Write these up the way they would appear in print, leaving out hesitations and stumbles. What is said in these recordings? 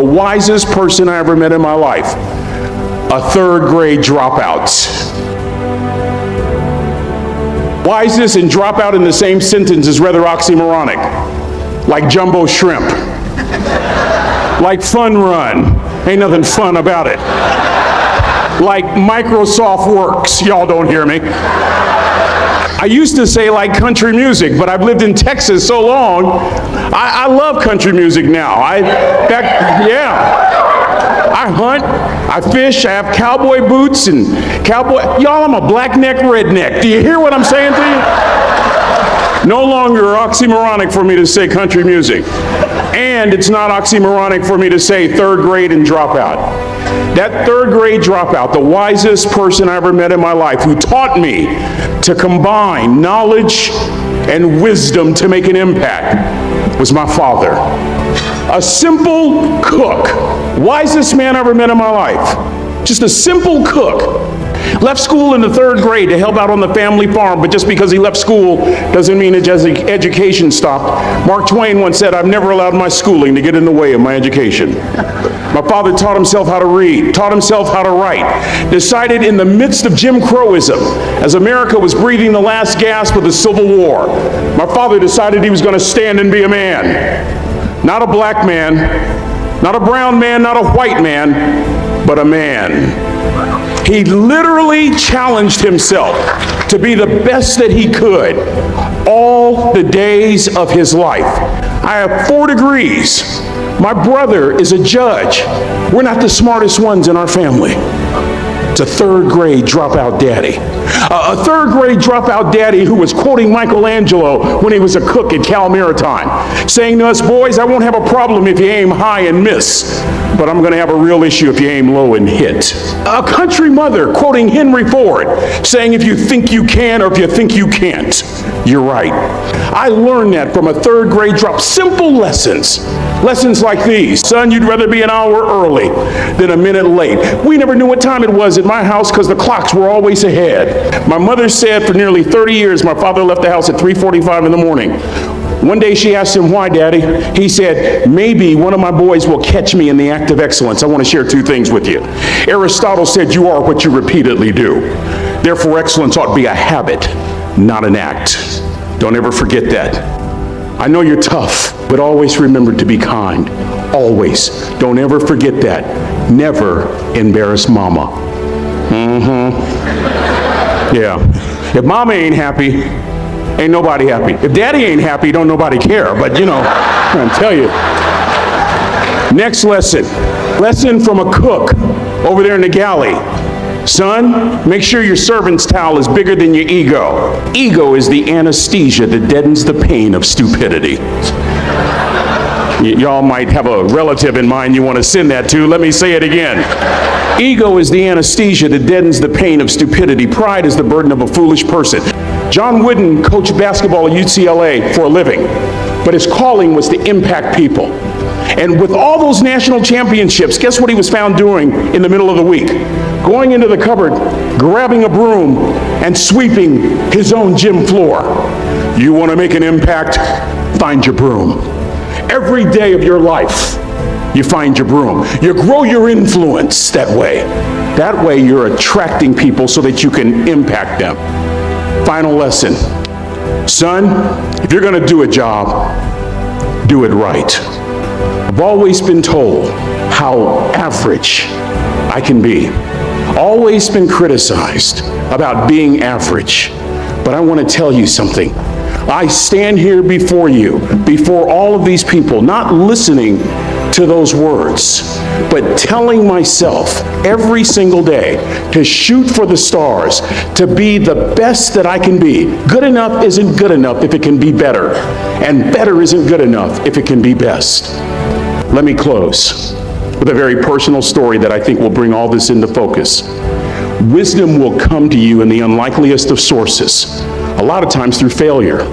The wisest person I ever met in my life, a third grade dropout. Wisest and dropout in the same sentence is rather oxymoronic. Like jumbo shrimp. Like fun run. Ain't nothing fun about it. Like Microsoft Works. Y'all don't hear me. I used to say like country music, but I've lived in Texas so long, I love country music now. I hunt, I fish, I have cowboy boots and y'all, I'm a black-neck redneck. Do you hear what I'm saying to you? No longer oxymoronic for me to say country music. And it's not oxymoronic for me to say third grade and dropout. That third grade dropout, the wisest person I ever met in my life, who taught me to combine knowledge and wisdom to make an impact, was my father. A simple cook, wisest man I ever met in my life. Just a simple cook. Left school in the third grade to help out on the family farm, but just because he left school doesn't mean his education stopped. Mark Twain once said, "I've never allowed my schooling to get in the way of my education." My father taught himself how to read, taught himself how to write, decided in the midst of Jim Crowism, as America was breathing the last gasp of the Civil War, my father decided he was going to stand and be a man. Not a black man, not a brown man, not a white man, but a man. He literally challenged himself to be the best that he could all the days of his life. I have 4 degrees. My brother is a judge. We're not the smartest ones in our family. It's a third grade dropout daddy. A third grade dropout daddy who was quoting Michelangelo when he was a cook at Cal Maritime, saying to us, "Boys, I won't have a problem if you aim high and miss, but I'm going to have a real issue if you aim low and hit." A country mother quoting Henry Ford, saying, "If you think you can or if you think you can't, you're right." I learned that from a third grade drop. Simple lessons. Lessons like these. Son, you'd rather be an hour early than a minute late. We never knew what time it was at my house because the clocks were always ahead. My mother said for nearly 30 years my father left the house at 3:45 in the morning. One day she asked him, "Why, Daddy?" He said, "Maybe one of my boys will catch me in the act of excellence. I want to share 2 things with you. Aristotle said you are what you repeatedly do. Therefore, excellence ought to be a habit, not an act." Don't ever forget that. I know you're tough, but always remember to be kind. Always. Don't ever forget that. Never embarrass mama. Yeah. If mama ain't happy, ain't nobody happy. If daddy ain't happy, don't nobody care. But you know, I'm gonna tell you. Next lesson. Lesson from a cook over there in the galley. Son, make sure your servant's towel is bigger than your ego. Ego is the anesthesia that deadens the pain of stupidity. Y'all might have a relative in mind you want to send that to. Let me say it again. Ego is the anesthesia that deadens the pain of stupidity. Pride is the burden of a foolish person. John Wooden coached basketball at UCLA for a living, but his calling was to impact people. And with all those national championships, guess what he was found doing in the middle of the week? Going into the cupboard, grabbing a broom, and sweeping his own gym floor. You want to make an impact? Find your broom. Every day of your life, you find your broom. You grow your influence that way. That way you're attracting people so that you can impact them. Final lesson. Son, if you're going to do a job, do it right. I've always been told how average I can be. Always been criticized about being average. But I want to tell you something. I stand here before you, before all of these people, not listening to those words, but telling myself every single day to shoot for the stars, to be the best that I can be. Good enough isn't good enough if it can be better, and better isn't good enough if it can be best. Let me close with a very personal story that I think will bring all this into focus. Wisdom will come to you in the unlikeliest of sources, a lot of times through failure.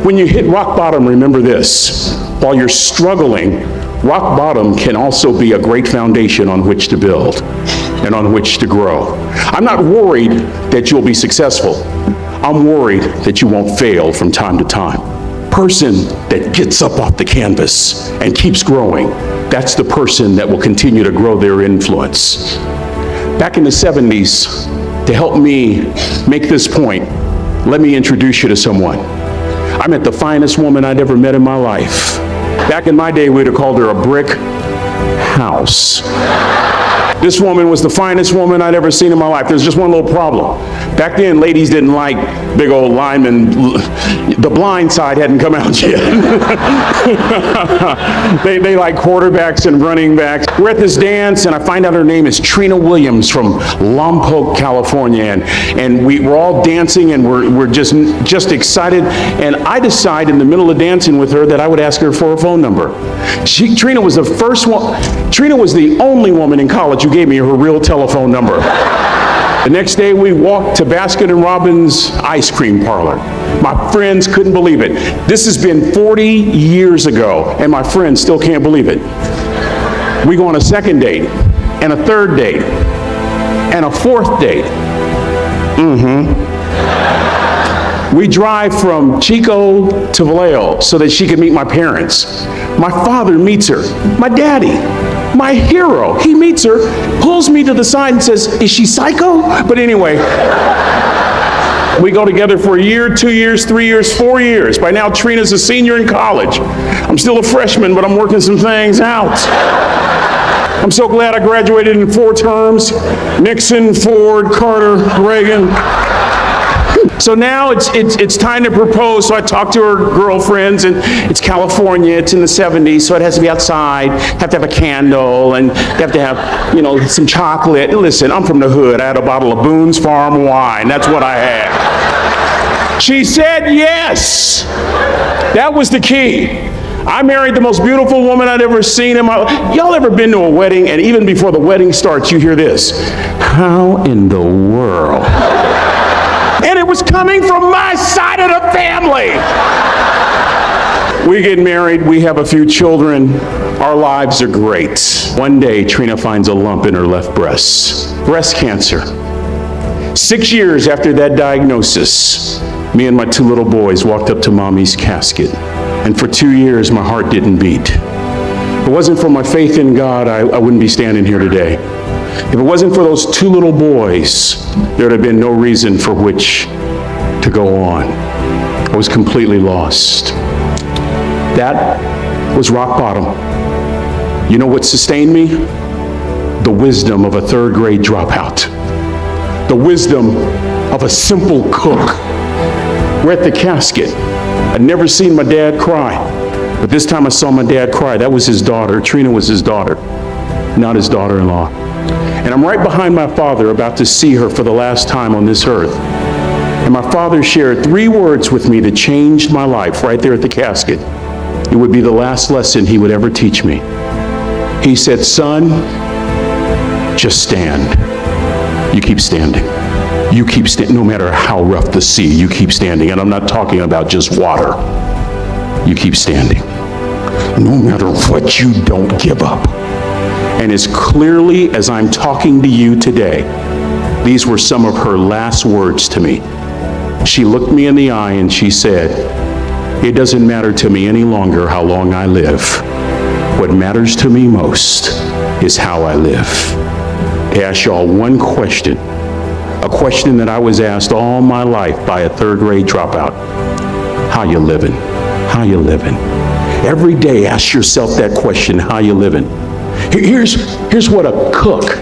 When you hit rock bottom, remember this. While you're struggling, rock bottom can also be a great foundation on which to build and on which to grow. I'm not worried that you'll be successful. I'm worried that you won't fail from time to time. Person that gets up off the canvas and keeps growing that's the person that will continue to grow their influence. Back in the 70s, to help me make this point, let me introduce you to someone. I met the finest woman I'd ever met in my life. Back in my day, we'd have called her a brick house. This woman was the finest woman I'd ever seen in my life. There's just one little problem. Back then, ladies didn't like big old linemen. The Blind Side hadn't come out yet. They like quarterbacks and running backs. We're at this dance, and I find out her name is Trina Williams from Lompoc, California. And we're all dancing, and we're just excited. And I decide in the middle of dancing with her that I would ask her for a phone number. Trina was the first one. Trina was the only woman in college who gave me her real telephone number. The next day, we walked to Baskin & Robbins ice cream parlor. My friends couldn't believe it. This has been 40 years ago, and my friends still can't believe it. We go on a second date, and a third date, and a fourth date. We drive from Chico to Vallejo so that she could meet my parents. My father meets her. My daddy, my hero, he meets her, pulls me to the side and says, "Is she psycho?" But anyway, we go together for a year, 2 years, 3 years, 4 years. By now, Trina's a senior in college. I'm still a freshman, but I'm working some things out. I'm so glad I graduated in 4 terms. Nixon, Ford, Carter, Reagan. So now it's time to propose. So I talk to her girlfriends, and it's California, it's in the 70s, so it has to be outside, have to have a candle, and have to have, some chocolate. Listen, I'm from the hood. I had a bottle of Boone's Farm wine. That's what I had. She said yes. That was the key. I married the most beautiful woman I'd ever seen in my life. Y'all ever been to a wedding, and even before the wedding starts, you hear this? How in the world? And it was coming from my side of the family. We get married, we have a few children, our lives are great. One day, Trina finds a lump in her left breast, breast cancer. 6 years after that diagnosis, me and my 2 little boys walked up to Mommy's casket. And for 2 years, my heart didn't beat. If it wasn't for my faith in God, I wouldn't be standing here today. If it wasn't for those 2 little boys, there would have been no reason for which to go on. I was completely lost. That was rock bottom. You know what sustained me? The wisdom of a 3rd grade dropout. The wisdom of a simple cook. We're at the casket. I'd never seen my dad cry, but this time I saw my dad cry. That was his daughter. Trina was his daughter, not his daughter-in-law. And I'm right behind my father, about to see her for the last time on this earth. And my father shared 3 words with me that changed my life right there at the casket. It would be the last lesson he would ever teach me. He said, "Son, just stand. You keep standing. You keep standing, no matter how rough the sea, you keep standing." And I'm not talking about just water. You keep standing. No matter what, you don't give up. And as clearly as I'm talking to you today, these were some of her last words to me. She looked me in the eye and she said, "It doesn't matter to me any longer how long I live. What matters to me most is how I live." I ask y'all one question, a question that I was asked all my life by a 3rd grade dropout. How you living? How you living? Every day ask yourself that question, how you living? Here's what a cook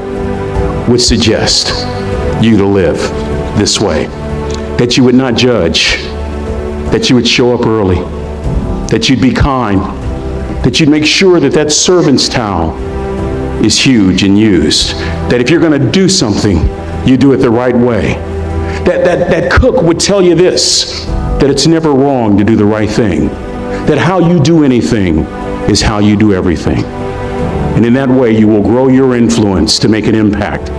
would suggest you to live this way. That you would not judge, that you would show up early, that you'd be kind, that you'd make sure that that servant's towel is huge and used, that if you're going to do something, you do it the right way. That cook would tell you this, that it's never wrong to do the right thing, that how you do anything is how you do everything. And in that way, you will grow your influence to make an impact.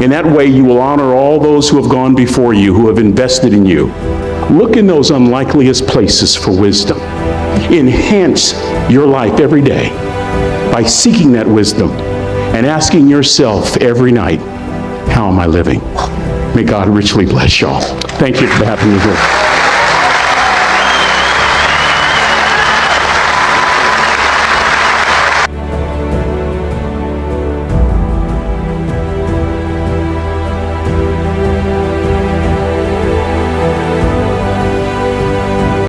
In that way, you will honor all those who have gone before you, who have invested in you. Look in those unlikeliest places for wisdom. Enhance your life every day by seeking that wisdom and asking yourself every night, how am I living? May God richly bless y'all. Thank you for having me here.